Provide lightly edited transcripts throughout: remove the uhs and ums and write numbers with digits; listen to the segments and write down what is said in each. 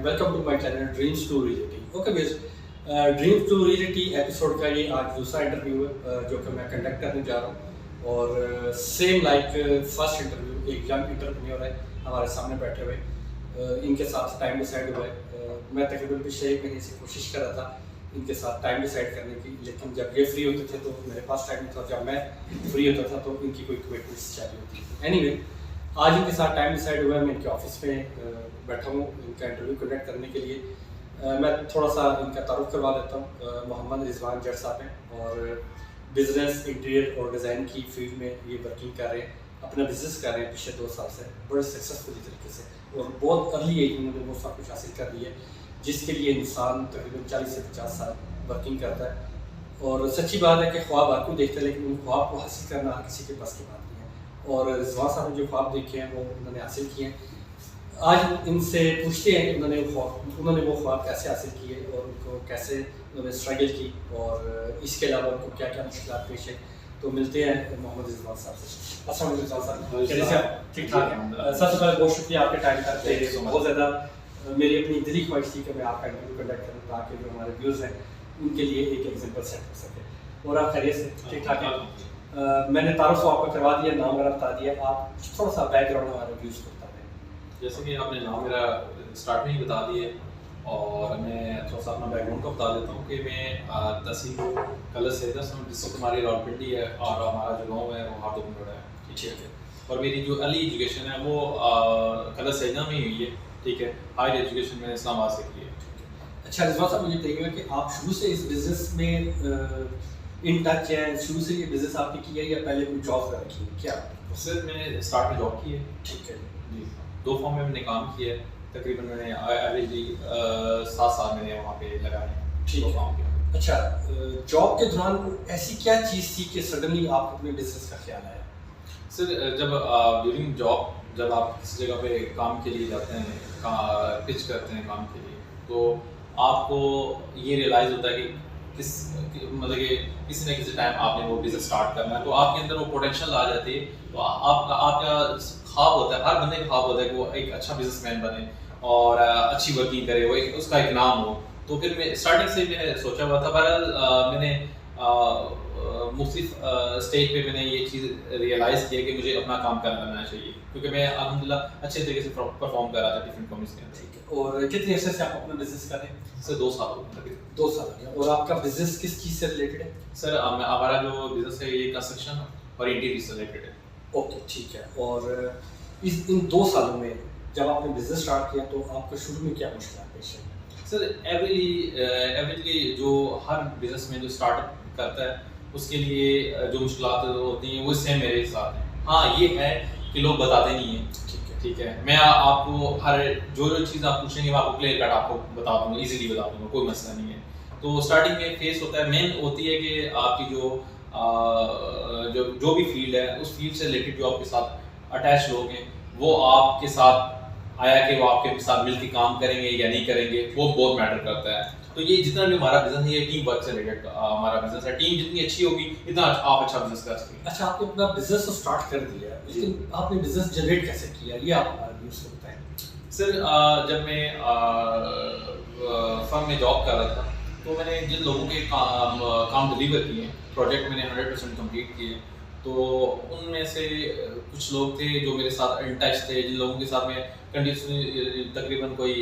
Welcome to my channel dreams to reality. Okay बेस, dreams to reality episode का ये आज दूसरा इंटरव्यू है जो कि मैं कंडक्ट करने जा रहा हूँ। और सेम लाइक फर्स्ट इंटरव्यू, एक यंग इंटरप्रेन्योर है हमारे सामने बैठे हुए। इनके साथ टाइम डिसाइड हुआ है। मैं तकरीबन पिछले 1 महीने से कोशिश कर रहा था इनके साथ टाइम डिसाइड करने की, लेकिन जब ये फ्री होते थे तो मेरे पास टाइम नहीं था, जब मैं फ्री होता था तो इनकी कोई कमिटमेंट्स चाहिए होती थी। एनीवे, आज इनके साथ टाइम डिसाइड हुआ है। मैं इनके ऑफिस में बैठा हूँ इनका इंटरव्यू कंडक्ट करने के लिए। मैं थोड़ा सा इनका तारुफ करवा देता हूँ। मोहम्मद रिजवान जट साहब हैं और बिज़नेस, इंटीरियर और डिज़ाइन की फील्ड में ये वर्किंग कर रहे हैं, अपना बिज़नेस कर रहे हैं पिछले 2 साल से बड़े सक्सेसफुली तरीके से, और बहुत अर्ली एज में उन्होंने वो सब कुछ हासिल कर लिया है जिसके लिए इंसान तकरीबन 40 से 50 साल वर्किंग करता है। और सच्ची बात है कि ख्वाब आपको देखते हैं, लेकिन उन ख्वाब को हासिल करना हर किसी के पास की बात नहीं है। और रिजवान साहब ने जो ख्वाब देखे हैं वो उन्होंने हासिल किए हैं। आज इनसे पूछते हैं कि उन्होंने वो ख्वाब कैसे हासिल किए और उनको कैसे उन्होंने स्ट्रगल की, और इसके अलावा उनको क्या क्या मुश्किलात पेश है। तो मिलते हैं मोहम्मद रिजवान साहब से। अस्सलाम वालेकुम रिजवान साहब, कैसे आप? ठीक ठाक है। सबसे पहले बहुत शुक्रिया आपके टाइम करते हैं। बहुत ज़्यादा मेरी अपनी दिली ख्वाहिश थी कि मैं आपका इंटरव्यू कंडक्ट करूँ ताकि जो हमारे व्यूज़ हैं उनके लिए एक एग्जाम्पल सेट हो सके। और आप खैरियत से? ठीक ठाक है। मैंने तारुफ आपको करवा दिया, नाम वगैरह बता दिया, आप थोड़ा सा बैकग्राउंड हमारे व्यूज़ को बता दें। जैसे कि आपने नाम मेरा स्टार्ट में ही बता दिए, और मैं थोड़ा सा अपना बैकग्राउंड को बता देता हूँ कि मैं तहसील कलर से डिस्ट्रिक्ट हमारी रावलपिंडी है और हमारा जो गाँव है वो हार्दोपुर है। ठीक है। और मेरी जो अर्ली एजुकेशन है वो कलर सैदा में ही हुई है। ठीक है। हायर एजुकेशन मैंने इस्लामाबाद से की है। अच्छा रिजवान साहब, मुझे बताइएगा कि आप शुरू से इस बिज़नेस में इन टच हैं, शुरू से ये बिज़नेस आपने किया है या पहले कोई जॉब कर रखी है क्या? सर मैंने स्टार्ट में जॉब की है। ठीक है जी, 2 फॉर्म में मैंने काम किया है। तकरीबन मैंने एवरेजली 7 साल मैंने वहाँ पे लगाए हैं। ठीक है। अच्छा, जॉब के दौरान ऐसी क्या चीज़ थी कि सडनली आपको अपने बिज़नेस का ख्याल आया? सर जब ड्यूरिंग जॉब जब आप किसी जगह पे काम के लिए जाते हैं, पिच करते हैं काम के लिए, तो आपको ये रियलाइज़ होता है कि मतलब कि किसी न किसी टाइम आपने वो बिज़नेस स्टार्ट करना है, तो आपके अंदर वो पोटेंशियल आ जाती है। तो आपका ख्वाब होता है, हर बंदे का ख्वाब होता है कि वो एक अच्छा बिजनेसमैन बने और अच्छी वर्किंग करे, वो उसका एक नाम हो। तो फिर मैं स्टार्टिंग से मैंने सोचा हुआ था। बहरहाल मैंने मुख्तलिफ स्टेज पे मैंने ये चीज़ रियलाइज़ किया कि मुझे अपना काम कर लेना चाहिए, क्योंकि मैं अल्हम्दुलिल्लाह अच्छे तरीके से परफॉर्म कर रहा था डिफरेंट कंपनीज के अंदर। ठीक है। और कितने अर्से से आप अपना बिज़नेस कर रहे हैं? सर 2 साल हो गए। 2 साल हो गया। और आपका बिज़नेस किस चीज़ से रिलेटेड है? सर हमारा जो बिज़नेस है ये कंस्ट्रक्शन और इंटीरियर से रिलेटेड है। ओके, ठीक है। और इन 2 सालों में जब आपने बिज़नेस स्टार्ट किया तो आपको शुरू में क्या मुश्किल पेश आई? सर एवरेजली जो हर बिजनेस में जो स्टार्टअप करता है उसके लिए जो मुश्किलात होती हैं वो सेम मेरे साथ हैं। हाँ, ये है कि लोग बताते नहीं हैं। ठीक है। मैं आपको हर जो चीज़ आप पूछेंगे मैं आपको क्लियर कट आपको बता दूँगा, ईजिली बता दूँगा, कोई मसला नहीं है। तो स्टार्टिंग में फेस होता है, मेन होती है कि आपकी जो भी फील्ड है उस फील्ड से रिलेटेड जो आपके साथ अटैच लोग हैं वो आपके साथ आया कि वो आपके साथ मिलकर काम करेंगे या नहीं करेंगे, वो बहुत मैटर करता है। तो ये जितना भी हमारा बिजनेस है ये टीम वर्क से रिलेटेड हमारा बिजनेस है। टीम जितनी अच्छी होगी इतना आप अच्छा बिजनेस कर सकेंगे। अच्छा, आपने अपना बिजनेस तो स्टार्ट कर दिया, लेकिन आपने बिजनेस जनरेट कैसे किया, ये आप हमारे व्यूअर्स को बताएं। सर जब मैं फर्म में जॉब कर रहा था तो मैंने जिन लोगों के काम डिलीवर किए, प्रोजेक्ट मैंने 100% कंप्लीट किए, तो उनमें से कुछ लोग थे जो मेरे साथ इन टच थे, जिन लोगों के साथ मैं कंटिन्यूसली तकरीबन कोई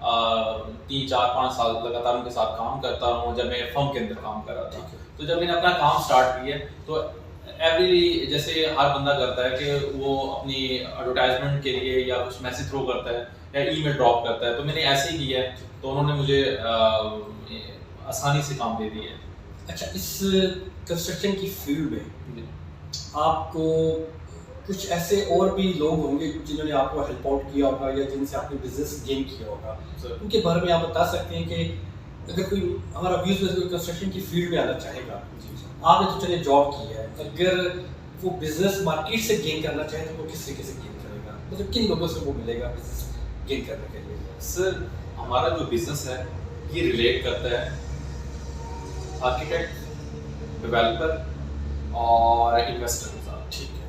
3, 4, 5 साल लगातार उनके साथ काम करता हूँ जब मैं फर्म के अंदर काम कर रहा था। तो जब मैंने अपना काम स्टार्ट किया तो एवरी जैसे हर बंदा करता है कि वो अपनी एडवर्टाइजमेंट के लिए या कुछ मैसेज थ्रो करता है या ईमेल ड्रॉप करता है, तो मैंने ऐसे ही किया है। तो उन्होंने मुझे आसानी से काम दे दिया है। अच्छा, इस कंस्ट्रक्शन की फील्ड में आपको कुछ ऐसे और भी लोग होंगे जिन्होंने आपको हेल्प आउट किया होगा या जिनसे आपने बिजनेस गेन किया होगा, उनके बारे में आप बता सकते हैं कि अगर कोई हमारा व्यूज में कोई कंस्ट्रक्शन की फील्ड में आना चाहेगा, आपने तो चलिए जॉब की है, अगर वो बिजनेस मार्केट से गेन करना चाहे तो वो किस तरीके से गेन करेगा, मतलब किन लोगों से वो मिलेगा बिजनेस गेन करने के लिए? सर हमारा जो बिजनेस है ये रिलेट करता है आर्किटेक्ट, डेवलपर और इन्वेस्टर के साथ। ठीक है।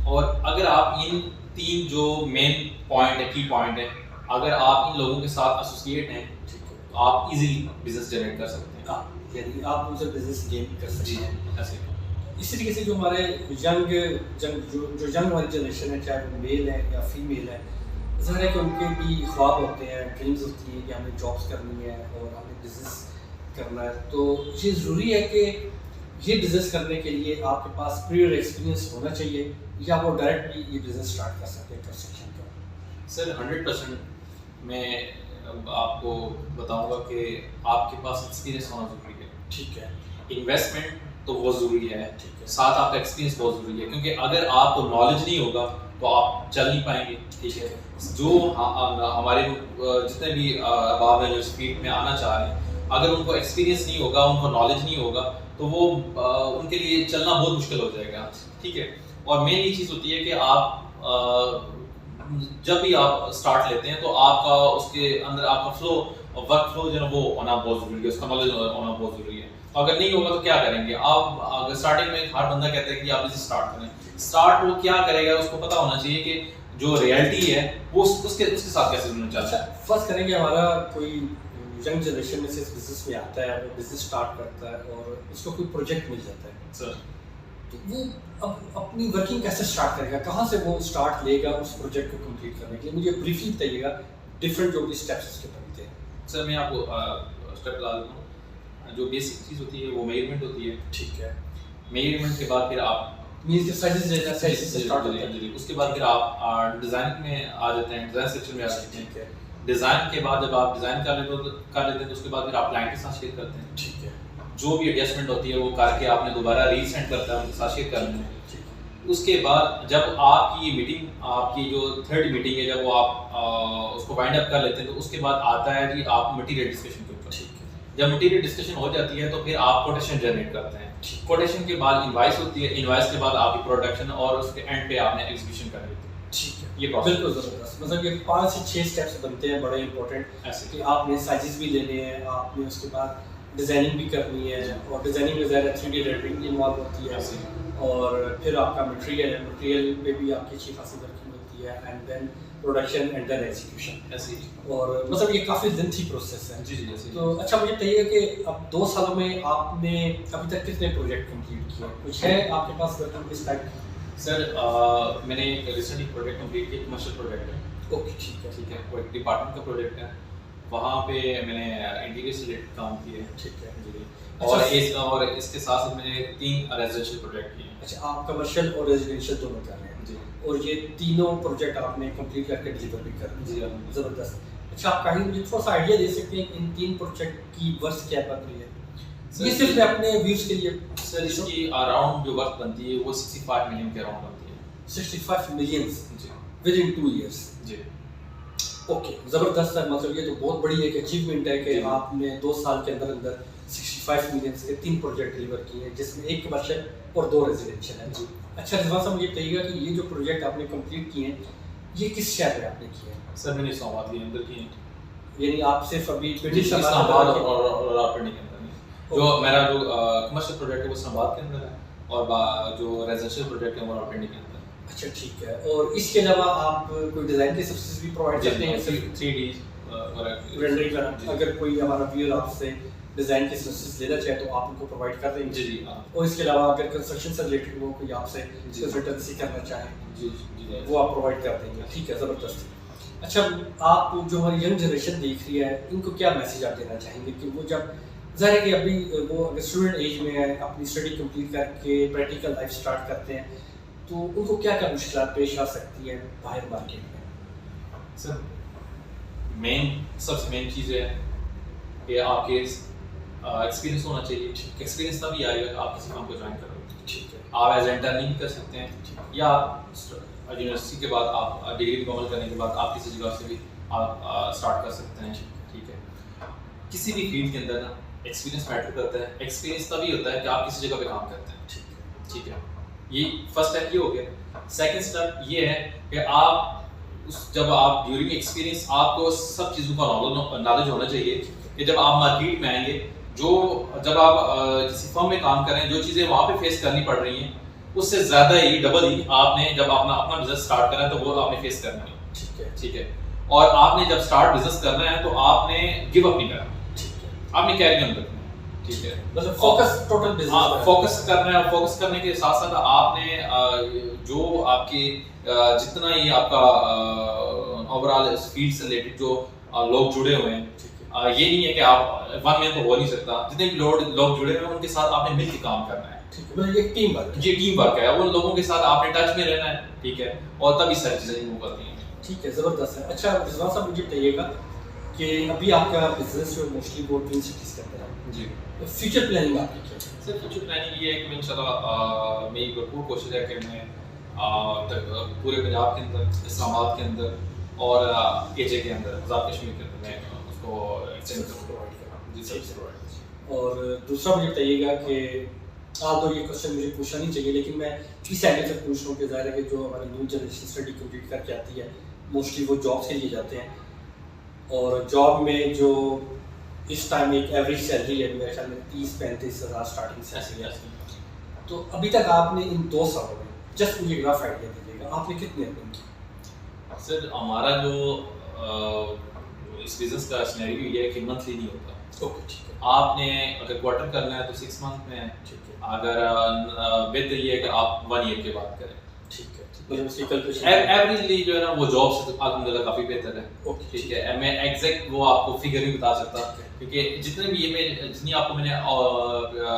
और अगर आप इन 3 जो मेन पॉइंट है, की पॉइंट है, अगर आप इन लोगों के साथ एसोसिएट हैं ठीक है। तो आप इजीली बिजनेस जनरेट कर सकते हैं। यानी आप उनसे बिजनेस गेन कर सकते जी हैं। ऐसे इसी तरीके से जो हमारे यंग जो यंग हमारी जनरेशन है, चाहे वो मेल है या फीमेल है, ज़ाहिर है कि उनके भी ख्वाब होते हैं, ड्रीम्स होती हैं कि हमें जॉब्स करनी है और हमें बिजनेस करना है। तो ये ज़रूरी है कि ये बिज़नेस करने के लिए आपके पास प्रीवियर एक्सपीरियंस होना चाहिए या वो डायरेक्टली ये बिज़नेस स्टार्ट कर सकते हैं कंस्ट्रक्शन का? सर 100% मैं आपको बताऊंगा कि आपके पास एक्सपीरियंस होना ज़रूरी है। ठीक है। इन्वेस्टमेंट तो बहुत ज़रूरी है, ठीक है। साथ आपका एक्सपीरियंस बहुत ज़रूरी है, क्योंकि अगर आपको नॉलेज नहीं होगा तो आप चल नहीं पाएंगे। ठीक है। जो हमारे जितने भी अहबाब हैं जो इस फील्ड में आना चाह रहे हैं, अगर उनको एक्सपीरियंस नहीं होगा, उनको नॉलेज नहीं होगा, तो वो उनके लिए चलना बहुत मुश्किल हो जाएगा। ठीक है। और मेन ये चीज़ होती है कि आप जब भी आप स्टार्ट लेते हैं तो आपका उसके अंदर आपका फ्लो और वर्क फ्लो जो है वो होना बहुत ज़रूरी है, उसका नॉलेज होना बहुत ज़रूरी है। तो अगर नहीं होगा तो क्या करेंगे आप? अगर स्टार्टिंग में हर बंदा कहता है कि आप इसे स्टार्ट करें, स्टार्ट वो क्या करेगा उसको पता होना चाहिए कि जो रियलिटी है वो उसके साथ कैसे जुड़ना चाहता है। फर्स्ट करेंगे हमारा कोई यंग जनरेशन में से इस बिजनेस में आता है, वो बिजनेस स्टार्ट करता है और उसको कोई प्रोजेक्ट मिल जाता है सर, तो वो अब अपनी वर्किंग कैसे स्टार्ट करेगा, कहाँ से वो स्टार्ट लेगा उस प्रोजेक्ट को कंप्लीट करने के लिए? मुझे ब्रीफली बताइएगा डिफरेंट जो भी स्टेप्स उसके बनते हैं। सर मैं आपको स्टेप बता देता हूँ। जो बेसिक चीज़ होती है वो मेजरमेंट होती है। ठीक है। मेजरमेंट के बाद फिर आप मींस के साइजेस लेना, साइजेस से स्टार्ट होता है। उसके बाद फिर आप डिज़ाइन में आ जाते हैं, डिज़ाइन सेक्शन में आ जाते हैं। ठीक है। डिज़ाइन के बाद जब आप डिज़ाइन कर लेते हैं तो उसके बाद फिर आप क्लाइंट के साथ शेयर करते हैं। ठीक है। जो भी एडजस्टमेंट होती है वो करके आपने दोबारा रीसेंड करता है, उनके साथ शेयर करना है। ठीक है। उसके बाद जब आपकी मीटिंग, आपकी जो थर्ड मीटिंग है, जब वो आप उसको वाइंड अप कर लेते हैं तो उसके बाद आता है कि आप मटेरियल डिस्कशन के ऊपर। ठीक है। जब मटेरियल डिस्कशन हो जाती है तो फिर आप कोटेशन जनरेट करते हैं। कोटेशन के बाद इनवाइस होती है, इनवाइस के बाद आपकी प्रोडक्शन और उसके एंड पे आपने एग्जीक्यूशन करनी होती है। ठीक है। ये प्रोसेस बिल्कुल ज़बरदस्त। मतलब ये 5 से 6 स्टेप्स बनते हैं बड़े इंपॉर्टेंट, ऐसे कि आपने साइजेस भी लेने हैं, आपने उसके बाद डिज़ाइनिंग भी करनी है और डिज़ाइनिंग में ज़्यादा 3D रेंडरिंग इन्वॉल्व होती है ऐसे और फिर आपका मटेरियल है, मटेरियल पे भी आपकी अच्छी खासी वर्किंग होती है and then production and then execution. ऐसे और मतलब ये काफ़ी लेंथी प्रोसेस है। जी जी ऐसे। तो अच्छा मुझे बताइए कि अब 2 सालों में आपने अभी तक कितने प्रोजेक्ट कंप्लीट किए? कुछ है आपके पास वर्किंग इस टाइप? सर मैंने एक रिसेंटली प्रोजेक्ट कंप्लीट किया, कमर्शियल प्रोजेक्ट है। ओके ठीक है। ठीक है। वो एक डिपार्टमेंट का प्रोजेक्ट है, वहाँ पे मैंने इंटीरियर से रिलेटेड काम किए हैं। ठीक है। जी। अच्छा। और इसके साथ साथ मैंने 3 रेजिडेंशियल प्रोजेक्ट किए हैं। अच्छा, आप कमर्शियल और रेजिडेंशियल दोनों कर रहे हैं जी और ये तीनों प्रोजेक्ट आपने कंप्लीट करके डिलीवर भी कर जी दिए। हाँ। ज़बरदस्त। अच्छा, आप कहीं मुझे थोड़ा सा आइडिया दे सकते हैं कि इन 3 प्रोजेक्ट की वर्थ क्या बन रही है? ये सिर्फ मैं अपने व्यूज के लिए। सर इसकी अराउंड जो वर्थ बनती है वो 65 मिलियन के अराउंड बनती है। 65 मिलियंस जी विद इन 2 इयर्स। जी ओके, ज़बरदस्त है। मतलब ये तो बहुत बड़ी एक अचीवमेंट है कि जी। आपने 2 साल के अंदर अंदर 65 मिलियंस के 3 प्रोजेक्ट डिलीवर किए हैं, जिसमें 1 कमर्शियल और 2 रेजिडेंशियल है। जी। अच्छा रिजवान साहब, मुझे बताइएगा कि ये जो प्रोजेक्ट आपने कंप्लीट किए हैं, ये किस शहर में आपने किए हैं? सर मैंने इस्लामाबाद के अंदर किए हैं। यानी आप सिर्फ अभी इस्लामाबाद और रावलपिंडी के अंदर नहीं। जो मेरा जो कमर्शियल प्रोजेक्ट है वो इस्लामाबाद के अंदर है और जो रेजिडेंशियल प्रोजेक्ट है वो रावलपिंडी के अंदर है। अच्छा ठीक है। और इसके अलावा आप कोई डिज़ाइन के सर्विसेज भी प्रोवाइड करते हैं? सिर्फ 3D रेंडरिंग का अगर कोई हमारा व्यूअर आपसे डिज़ाइन के सर्विसेज लेना चाहे तो आप उनको प्रोवाइड कर देंगे? जी जी हाँ। और इसके अलावा अगर कंस्ट्रक्शन से रिलेटेड वो कोई आपसे जी। कंसल्टेंसी करना चाहे जी जी वो आप प्रोवाइड कर देंगे? ठीक है, ज़बरदस्त। अच्छा, आप जो हमारी यंग जनरेशन देख रही है, इनको क्या मैसेज आप देना चाहेंगे कि वो जब ज़ाहिर है कि अभी वो अगर स्टूडेंट एज में है, अपनी स्टडी कंप्लीट करके प्रैक्टिकल लाइफ स्टार्ट करते हैं, तो उनको क्या क्या मुश्किलात पेश आ सकती हैं बाहर मार्केट में? सर सबसे मेन चीज़ है कि आपके एक्सपीरियंस होना चाहिए। एक्सपीरियंस तभी आएगा आप किसी काम को ज्वाइन करोगे। ठीक है। आप एज इंटर्निंग कर सकते हैं या आप यूनिवर्सिटी के बाद आप डिग्री मुकम्मल करने के बाद आप किसी जगह से भी आप स्टार्ट कर सकते हैं। ठीक है। किसी भी फील्ड के अंदर ना एक्सपीरियंस मैटर करता है। एक्सपीरियंस तभी होता है कि आप किसी जगह पे काम करते हैं। ठीक है। ये फर्स्ट स्टेप ये हो गया। सेकंड स्टेप ये है कि आप जब आप ड्यूरिंग एक्सपीरियंस आपको सब चीज़ों का नॉलेज होना चाहिए कि जब आप मार्केट में आएंगे, जब आप किसी फर्म में काम कर रहे हैं, जो चीज़ें वहाँ पे फेस करनी पड़ रही हैं उससे ज़्यादा ही डबल ही आपने जब अपना बिजनेस स्टार्ट करना है तो वो आपने फेस करना है। ठीक है। ठीक है। और आपने जब स्टार्ट बिजनेस करना है तो आपने गिव अप नहीं करना, ठीक है, आपने कैरी ऑन रखना है, ठीक है। मतलब फोकस टोटल बिजनेस हाँ, फोकस करना है, और फोकस करने के साथ साथ आपने जो आपके जितना ही आपका ओवरऑल फील्ड से रिलेटेड जो लोग जुड़े हुए हैं, ये नहीं है कि आप वन मैन तो हो नहीं सकता, जितने भी लोग जुड़े हुए हैं उनके साथ आपने मिलकर काम करना है, ठीक है, मतलब ये टीम वर्क, ये टीम वर्क है, उन लोगों के साथ आपने टच में रहना है, ठीक है, और तभी सारी चीजें मूव करती हैं। ठीक है, जबरदस्त है। अच्छा रिजवान साहब, मुझे बताइएगा कि अभी आपका बिजनेस जो मोस्टली वो ट्विन सिटीज के अंदर है, जी तो फ्यूचर प्लानिंग आपकी क्या है? सर, फ्यूचर प्लानिंग ये है कि मैं इंशाल्लाह मेरी भरपूर कोशिश है कि मैं पूरे पंजाब के अंदर, इस्लामाबाद के अंदर और केजे के अंदर, आज़ाद कश्मीर के अंदर मैं उसको एक्सटेंड करूँ। जी सर। और दूसरा मुझे बताइएगा कि आप तो ये क्वेश्चन मुझे पूछना नहीं चाहिए, लेकिन मैं इस एंगल से पूछ रहा हूँ कि ज़ाहिर है कि जो हमारी न्यू जनरेशन स्टडी कंप्लीट करके आती है मोस्टली वो जॉब के लिए जाते हैं, और जॉब में जो इस टाइम एक एवरेज सैलरी है मेरे ख्याल में 30-35 हज़ार स्टार्टिंग सैलरी है। तो अभी तक आपने इन 2 सालों में जस्ट मुझे रफ आइडिया दीजिएगा आपने कितने अर्निंग की? सर, हमारा जो इस बिजनेस का सिनेरियो ये है कि मंथली नहीं होता। ओके, ठीक है, आपने अगर क्वार्टर करना है तो 6 मंथ में है, ठीक है, अगर बेहतर ये है कि आप 1 ईयर के बाद करें, ठीक है, मतलब उसकी कैलकुलेशन एवरेजली जो है ना वो जॉब से तो अल्हम्दुलिल्लाह काफ़ी बेहतर है। ओके, ठीक है, मैं एग्जैक्ट वो आपको फिगर नहीं बता सकता, क्योंकि जितने भी ये मैं जितनी आपको मैंने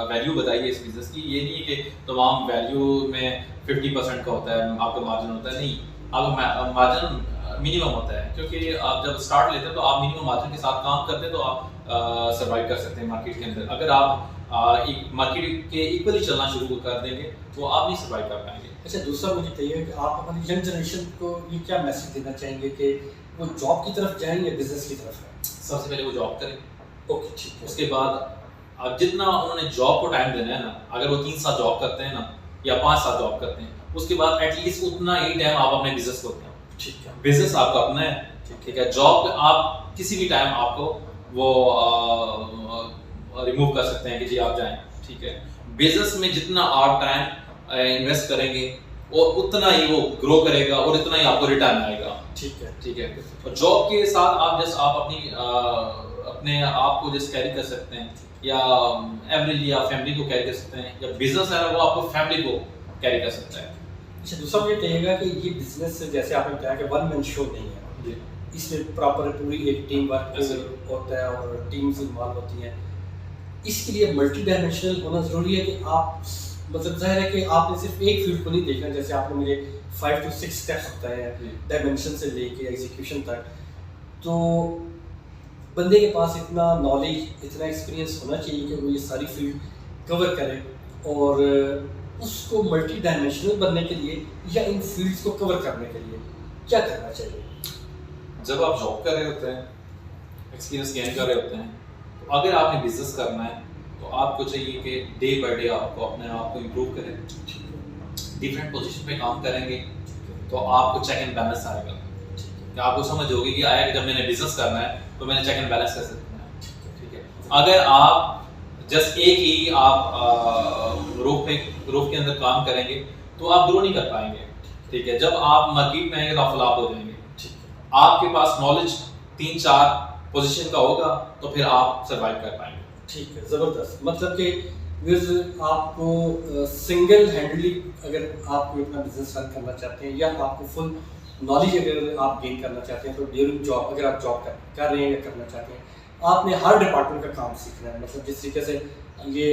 वैल्यू बताई है इस बिजनेस की, ये नहीं है कि तमाम वैल्यू में 50% का होता है आपका मार्जिन होता है, नहीं, आपका मार्जिन मिनिमम होता है, क्योंकि आप जब स्टार्ट लेते हैं तो आप मिनिमम मार्जिन के साथ काम करते हैं तो आप सर्वाइव कर सकते हैं मार्केट के अंदर। अगर आप एक मार्केट के इक्वली चलना शुरू कर देंगे तो आप नहीं सर्वाइव कर पाएंगे। अच्छा, दूसरा मुझे चाहिए कि आप हमारी यंग जनरेशन को ये क्या मैसेज देना चाहेंगे कि वो जॉब की तरफ जाएं या बिजनेस की तरफ है? सबसे पहले वो जॉब करें, ओके, ठीक है, उसके बाद अब जितना उन्होंने जॉब को टाइम देना है ना, अगर वो 3 साल जॉब करते हैं ना या 5 साल जॉब करते हैं, उसके बाद एटलीस्ट उतना ही टाइम आप अपने बिजनेस को दें। ठीक है, बिजनेस आपका अपना है, ठीक है, जॉब आप किसी भी टाइम आपको वो रिमूव कर सकते हैं कि जी आप जाएं, ठीक है। बिजनेस में जितना आप टाइम इन्वेस्ट करेंगे और उतना ही वो ग्रो करेगा और इतना ही आपको रिटर्न आएगा, ठीक है, ठीक है। और जॉब के साथ आप जस्ट आप अपने आप को जस्ट कैरी कर सकते हैं, या एवरेजली आप फैमिली को कैरी कर सकते हैं, या बिजनेस है वो आपको फैमिली को कैरी कर सकता है। अच्छा, दूसरा मुझे कहिएगा कि ये बिजनेस जैसे आपने बताया कि वन मैन शो नहीं है जी, इसमें प्रॉपर पूरी एक टीम वर्क Yes, sir. होता है और टीम्स इन्वॉल्व होती हैं। इसके लिए मल्टी डायमेंशनल होना ज़रूरी है कि आप मतलब ज़ाहिर है कि आपने सिर्फ एक फील्ड को नहीं देखना, जैसे आपने मुझे 5 to 6 स्टेप्स बताए हैं डायमेंशन से लेके एग्जीक्यूशन तक, तो बंदे के पास इतना नॉलेज, इतना एक्सपीरियंस होना चाहिए कि वो ये सारी फील्ड कवर करे, और उसको मल्टी डायमेंशनल बनने के लिए या इन फील्ड्स को कवर करने के लिए क्या करना चाहिए? जब आप जॉब कर रहे होते हैं, एक्सपीरियंस गेन कर रहे होते हैं, तो अगर आपने बिजनेस करना है तो आपको चाहिए कि डे बाय डे आपको अपने आप को इम्प्रूव करें, डिफरेंट पोजीशन पे काम करेंगे तो आपको चेक एंड बैलेंस आएगा, कि आपको समझ होगी कि आया कि जब मैंने बिजनेस करना है तो मैंने चेक एंड बैलेंस कैसे करना है, ठीक है। अगर आप जस्ट एक ही आप रोप के अंदर काम करेंगे तो आप ग्रो नहीं कर पाएंगे, ठीक है। जब आप मार्केट में आएंगे तो आप फ्लॉप हो जाएंगे, आपके पास नॉलेज 3-4 पोजीशन का होगा तो फिर आप सर्वाइव कर पाएंगे। ठीक है, ज़बरदस्त। मतलब कि व्यूअर्स, आपको सिंगल हैंडली अगर आप कोई अपना बिजनेस रन करना चाहते हैं या आपको फुल नॉलेज अगर आप गेन करना चाहते हैं तो ड्यूरिंग जॉब अगर आप जॉब कर रहे हैं या करना चाहते हैं, आपने हर डिपार्टमेंट का काम सीखना है। मतलब जिस तरीके से ये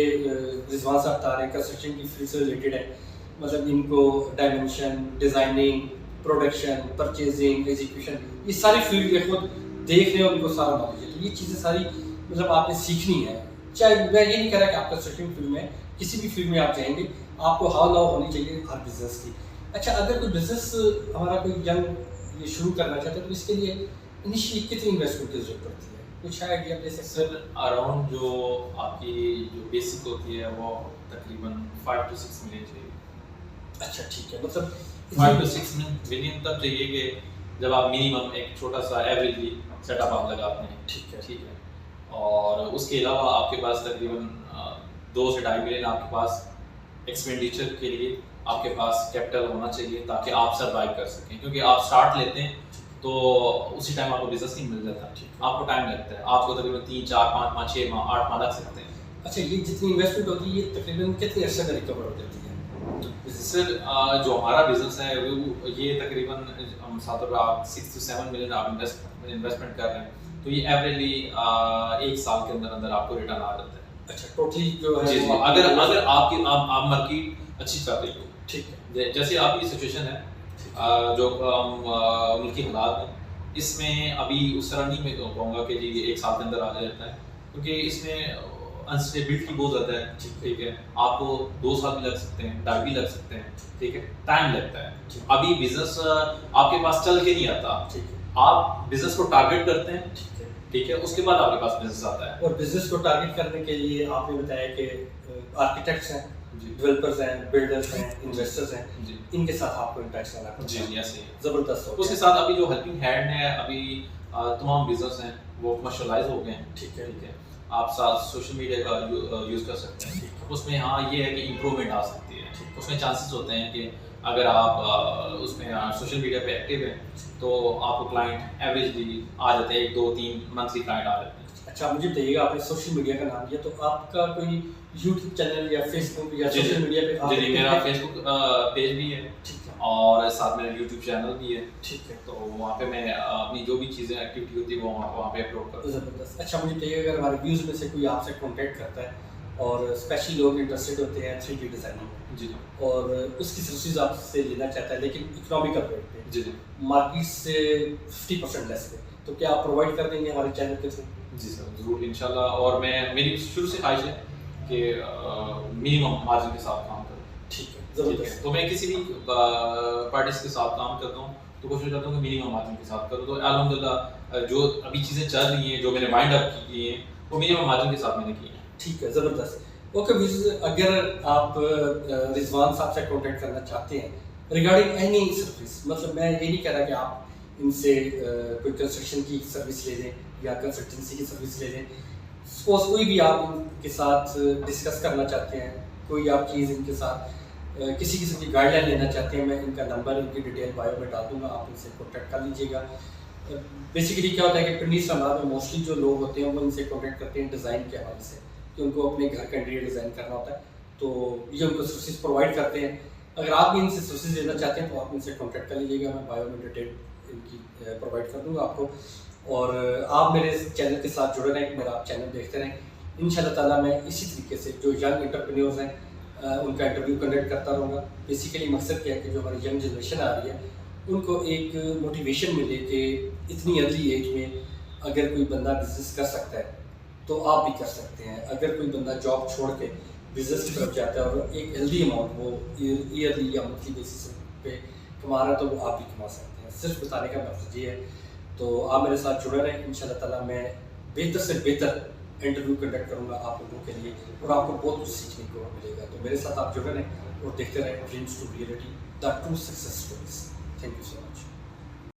रिजवान साहब बता रहे हैं कंस्ट्रक्शन की फील्ड से रिलेटेड है, मतलब इनको dimension, designing, production, purchasing, execution, ये सारी फील्ड के खुद देख रहे हैं और उनको सारा नॉलेज है। तो ये चीज़ें सारी मतलब आपने सीखनी है। चाहे मैं ये नहीं कह रहा कि आप कंस्ट्रक्शन फील्ड में किसी भी फील्ड में आप जाएंगे, आपको हाउ नाउ होनी चाहिए हर बिजनेस की। अच्छा, अगर कोई बिजनेस हमारा कोई यंग ये शुरू करना चाहता है तो इसके लिए इनिशियली कितनी इन्वेस्टमेंट की जरूरत पड़ती है? कुछ आइडिया दे सकते हैं? सर, अराउंड जो आपकी जो बेसिक होती है वो तकरीबन 5 to 6 मिलियन चाहिए। अच्छा, ठीक है। मतलब 5 to 6 मिलियन तब चाहिए कि जब आप मिनिमम एक छोटा सा एवरेजली सेटअप आप लगाते हैं, ठीक है, ठीक है। और उसके अलावा आपके पास तकरीबन 2 से 2.5 मिलियन आपके पास एक्सपेंडिचर के लिए आपके पास कैपिटल होना चाहिए ताकि आप सर्वाइव कर सकें, क्योंकि आप स्टार्ट लेते हैं तो उसी टाइम आपको बिजनेस नहीं मिल जाता, आपको टाइम लगता है, आपको तकरीबन 3 4 5 माह 6 माह 8 माह लग सकते हैं। अच्छा, ये जितनी इन्वेस्टमेंट होती है ये तकरीबन कितने अरसे में रिकवर हो जाती है? तो सर जो हमारा बिजनेस है वो ये तकरीबन हम साथ में आप 6 to 7 मिलियन आप इन्वेस्टमेंट कर रहे हैं, तो ये एवरेजली 1 साल के अंदर अंदर आपको रिटर्न आ जाता है। अच्छा, टोटली जो है जी, वो अगर अगर आपकी आप मार्केट अच्छी चल रही हो, ठीक है, जैसे आपकी सिचुएशन है जो मुल्की हालात में, इसमें अभी उस तरह नहीं मैं कहूँगा कि जी 1 साल के अंदर आ जाता है, क्योंकि इसमें अनस्टेबिलिटी बहुत ज़्यादा है, ठीक है, आपको 2 साल भी लग सकते हैं, 2.5 भी लग सकते हैं, ठीक है, टाइम लगता है। अभी बिजनेस आपके पास चल के नहीं आता, ठीक है, आप बिजनेस को टारगेट करते हैं, ठीक है, ठीक है, उसके बाद आपके पास बिजनेस आता है। और बिजनेस को टारगेट करने के लिए आपने बताया कि आर्किटेक्ट्स हैं, जी डेवलपर्स हैं, बिल्डर्स हैं, इन्वेस्टर्स हैं, जी इनके साथ आपको इंटरेक्ट करना पड़ता जी है। जी, ऐसे ही है। जबरदस्त हो उसके गया। साथ अभी जो हेल्पिंग हैंड है, अभी तमाम बिजनेस हैं वो कमर्शलाइज हो गए हैं, ठीक है, ठीक है, आप साथ सोशल मीडिया का यूज़ कर सकते हैं। ठीक है, उसमें हाँ ये है कि इम्प्रूवमेंट आ सकती है, ठीक। उसमें चांसेस होते हैं कि अगर आप उसमें सोशल मीडिया पे एक्टिव हैं तो आपको क्लाइंट एवरेजली आ जाते हैं, 1 2 3 मंथली क्लाइंट आ जाते हैं। अच्छा, मुझे बताइएगा, आपने सोशल मीडिया का नाम लिया, तो आपका कोई यूट्यूब चैनल या फेसबुक या जी, सोशल मीडिया पे आप जी जी, active मेरा हैं? फेसबुक पेज भी है ठीक है, और साथ में यूट्यूब चैनल भी है, ठीक है, तो वहाँ पे मैं अपनी जो भी चीज़ें एक्टिविटी होती है वो वहाँ पे अपलोड करता हूँ। जबरदस्त। अच्छा, मुझे बताइए, अगर हमारे व्यूज़ में से कोई आपसे कॉन्टैक्ट करता है और स्पेशली लोग इंटरेस्टेड होते हैं 3D डिज़ाइनिंग में जी जी और उसकी सर्विसेज आपसे लेना चाहता है लेकिन इकोनॉमिकल रेट पे, जी जी मार्केट से 50% लेस पे, तो क्या आप प्रोवाइड कर देंगे हमारे चैनल के थ्रू? जी सर, ज़रूर इंशाल्लाह। और मेरी शुरू से ख्वाहिश है कि मिनिमम मार्जिन के साथ काम करूँ, ठीक है, ठीक है। जबरदस्त। तो मैं किसी भी पार्टीज के साथ काम करता हूँ तो कोशिश करता हूँ कि मिनिमम मार्जिन के साथ करूँ। तो अल्हम्दुलिल्लाह जो अभी चीज़ें चल रही हैं, जो मैंने वाइंड अप की हैं, वो मिनिमम मार्जिन के साथ मैंने की हैं। ठीक है, ज़बरदस्त। ओके व्यूअर्स, अगर आप रिजवान साहब से कॉन्टैक्ट करना चाहते हैं रिगार्डिंग एनी सर्विस, मतलब मैं ये नहीं कह रहा कि आप इनसे कोई कंस्ट्रक्शन की सर्विस ले लें या कंसल्टेंसी की सर्विस ले लें, सपोज कोई भी आप इनके साथ डिस्कस करना चाहते हैं, कोई आप चीज़ इनके साथ किसी किस्म की गाइडलाइन लेना चाहते हैं, मैं इनका नंबर, इनकी डिटेल बायो में डाल दूँगा, आप इनसे कॉन्टैक्ट कर लीजिएगा। बेसिकली क्या होता है कि पिंडी इस्लामाबाद में मोस्टली जो लोग होते हैं वो इनसे कॉन्टैक्ट करते हैं डिज़ाइन के हवाले से, कि उनको अपने घर का इंटीरियर डिज़ाइन करना होता है, तो ये उनको सर्विसेज प्रोवाइड करते हैं। अगर आप भी इनसे सर्विसेज लेना चाहते हैं तो आप इनसे कॉन्टैक्ट कर लीजिएगा, मैं बायो में डिटेल इनकी प्रोवाइड कर दूँगा आपको। और आप मेरे चैनल के साथ जुड़े रहें, मेरा आप चैनल देखते रहें। इंशाल्लाह ताला मैं इसी तरीके से जो यंग एंटरप्रेन्योर्स हैं उनका इंटरव्यू कंडक्ट करता रहूँगा। बेसिकली मकसद क्या है कि जो हमारी यंग जनरेशन आ रही है उनको एक मोटिवेशन मिले कि इतनी अर्ली एज में अगर कोई बंदा बिजनेस कर सकता है तो आप भी कर सकते हैं। अगर कोई बंदा जॉब छोड़ के बिजनेस की तरफ जाता है और एक हेल्दी अमाउंट वो ईयरली या मंथली बेसिस पे कमा रहा है तो वो आप भी कमा सकते हैं। सिर्फ बताने का मकसद ये है। तो आप मेरे साथ जुड़े रहें, इंशाल्लाह ताला मैं बेहतर से बेहतर इंटरव्यू कंडक्ट करूँगा आप लोगों के लिए और आपको बहुत कुछ सीखने को मिलेगा। तो मेरे साथ आप जुड़े रहें और देखते रहें dreams to reality, the true success stories. Thank you so much.